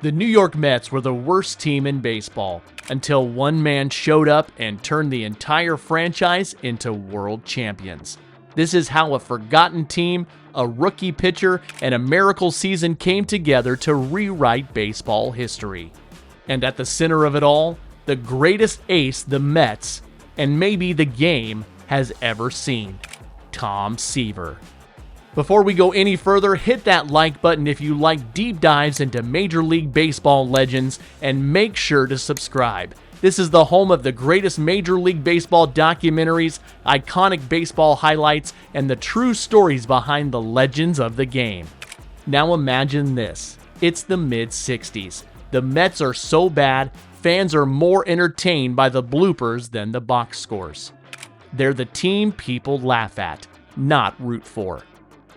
The New York Mets were the worst team in baseball until one man showed up and turned the entire franchise into world champions. This is how a forgotten team, a rookie pitcher, and a miracle season came together to rewrite baseball history. And at the center of it all, the greatest ace the Mets, and maybe the game, has ever seen, Tom Seaver. Before we go any further, hit that like button if you like deep dives into Major League Baseball legends, and make sure to subscribe. This is the home of the greatest Major League Baseball documentaries, iconic baseball highlights, and the true stories behind the legends of the game. Now imagine this. It's the mid-60s. The Mets are so bad, fans are more entertained by the bloopers than the box scores. They're the team people laugh at, not root for.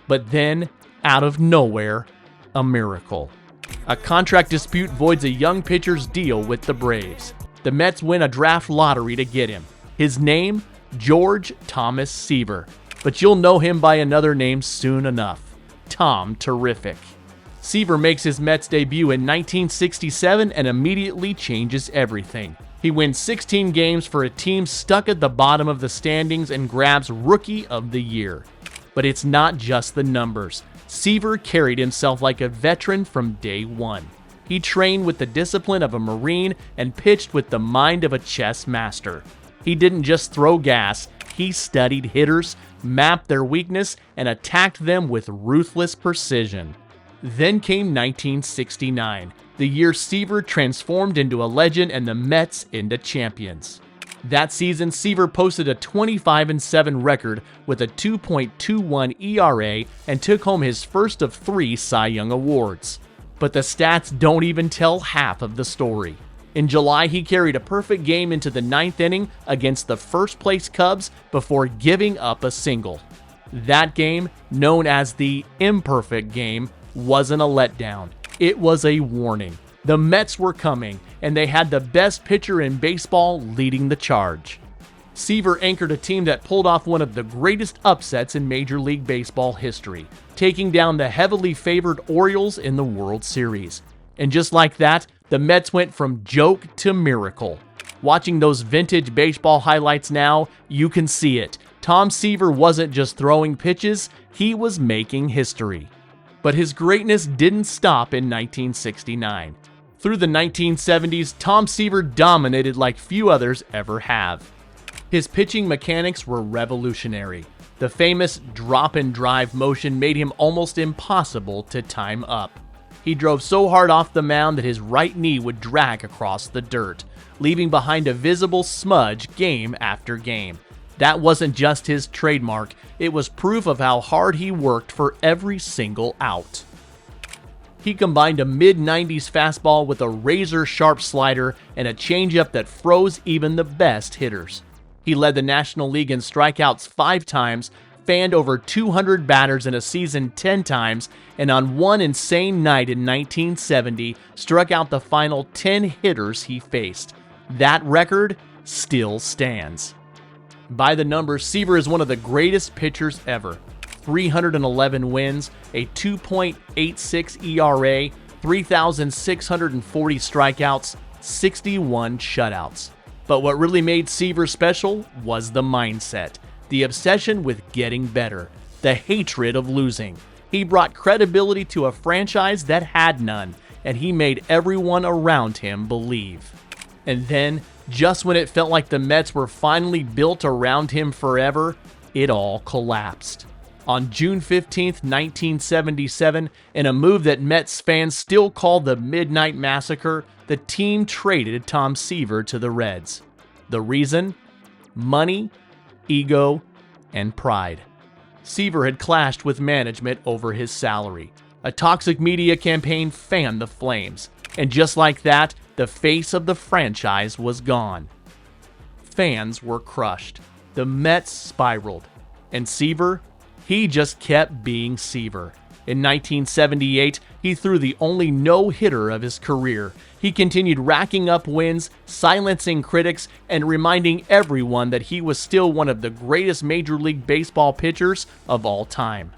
But then, out of nowhere, a miracle. A contract dispute voids a young pitcher's deal with the Braves. The Mets win a draft lottery to get him. His name? George Thomas Seaver. But you'll know him by another name soon enough. Tom Terrific. Seaver makes his Mets debut in 1967 and immediately changes everything. He wins 16 games for a team stuck at the bottom of the standings and grabs Rookie of the Year. But it's not just the numbers. Seaver carried himself like a veteran from day one. He trained with the discipline of a Marine and pitched with the mind of a chess master. He didn't just throw gas, he studied hitters, mapped their weakness, and attacked them with ruthless precision. Then came 1969, the year Seaver transformed into a legend and the Mets into champions. That season, Seaver posted a 25-7 record with a 2.21 ERA and took home his first of 3 Cy Young Awards. But the stats don't even tell half of the story. In July, he carried a perfect game into the 9th inning against the first-place Cubs before giving up a single. That game, known as the imperfect game, wasn't a letdown. It was a warning. The Mets were coming, and they had the best pitcher in baseball leading the charge. Seaver anchored a team that pulled off one of the greatest upsets in Major League Baseball history, taking down the heavily favored Orioles in the World Series. And just like that, the Mets went from joke to miracle. Watching those vintage baseball highlights now, you can see it. Tom Seaver wasn't just throwing pitches, he was making history. But his greatness didn't stop in 1969. Through the 1970s, Tom Seaver dominated like few others ever have. His pitching mechanics were revolutionary. The famous drop-and-drive motion made him almost impossible to time up. He drove so hard off the mound that his right knee would drag across the dirt, leaving behind a visible smudge game after game. That wasn't just his trademark, it was proof of how hard he worked for every single out. He combined a mid-90s fastball with a razor-sharp slider and a changeup that froze even the best hitters. He led the National League in strikeouts 5 times, fanned over 200 batters in a season 10 times, and on one insane night in 1970, struck out the final 10 hitters he faced. That record still stands. By the numbers, Seaver is one of the greatest pitchers ever. 311 wins, a 2.86 ERA, 3,640 strikeouts, 61 shutouts. But what really made Seaver special was the mindset, the obsession with getting better, the hatred of losing. He brought credibility to a franchise that had none, and he made everyone around him believe. And then, just when it felt like the Mets were finally built around him forever, it all collapsed. On June 15, 1977, in a move that Mets fans still call the Midnight Massacre, the team traded Tom Seaver to the Reds. The reason? Money, ego, and pride. Seaver had clashed with management over his salary. A toxic media campaign fanned the flames, and just like that, the face of the franchise was gone. Fans were crushed. The Mets spiraled. And Seaver? He just kept being Seaver. In 1978, he threw the only no-hitter of his career. He continued racking up wins, silencing critics, and reminding everyone that he was still one of the greatest Major League Baseball pitchers of all time.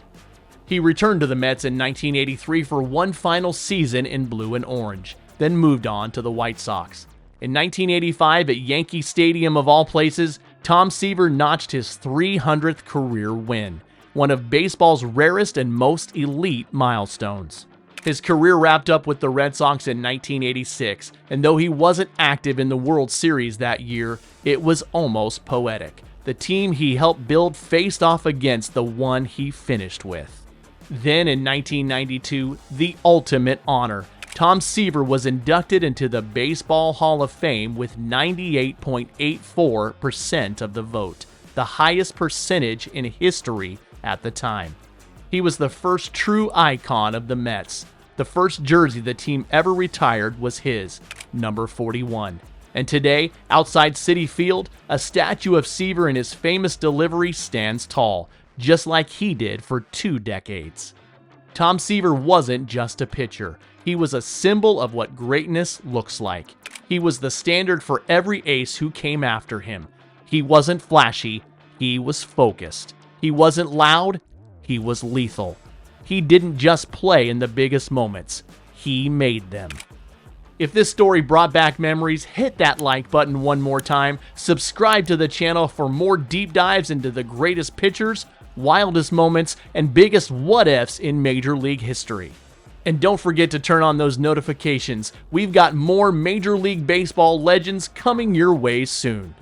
He returned to the Mets in 1983 for one final season in blue and orange, then moved on to the White Sox. In 1985, at Yankee Stadium of all places, Tom Seaver notched his 300th career win, one of baseball's rarest and most elite milestones. His career wrapped up with the Red Sox in 1986, and though he wasn't active in the World Series that year, it was almost poetic. The team he helped build faced off against the one he finished with. Then in 1992, the ultimate honor. Tom Seaver was inducted into the Baseball Hall of Fame with 98.84% of the vote, the highest percentage in history at the time. He was the first true icon of the Mets. The first jersey the team ever retired was his, number 41. And today, outside Citi Field, a statue of Seaver and his famous delivery stands tall, just like he did for 2 decades. Tom Seaver wasn't just a pitcher. He was a symbol of what greatness looks like. He was the standard for every ace who came after him. He wasn't flashy, he was focused. He wasn't loud, he was lethal. He didn't just play in the biggest moments, he made them. If this story brought back memories, hit that like button one more time, subscribe to the channel for more deep dives into the greatest pitchers, wildest moments, and biggest what-ifs in Major League history. And don't forget to turn on those notifications. We've got more Major League Baseball legends coming your way soon.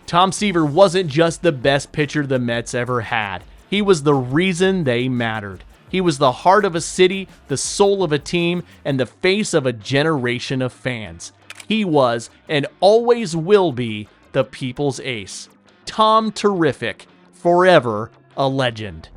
Tom Seaver wasn't just the best pitcher the Mets ever had. He was the reason they mattered. He was the heart of a city, the soul of a team, and the face of a generation of fans. He was, and always will be, the people's ace. Tom Terrific, forever a legend.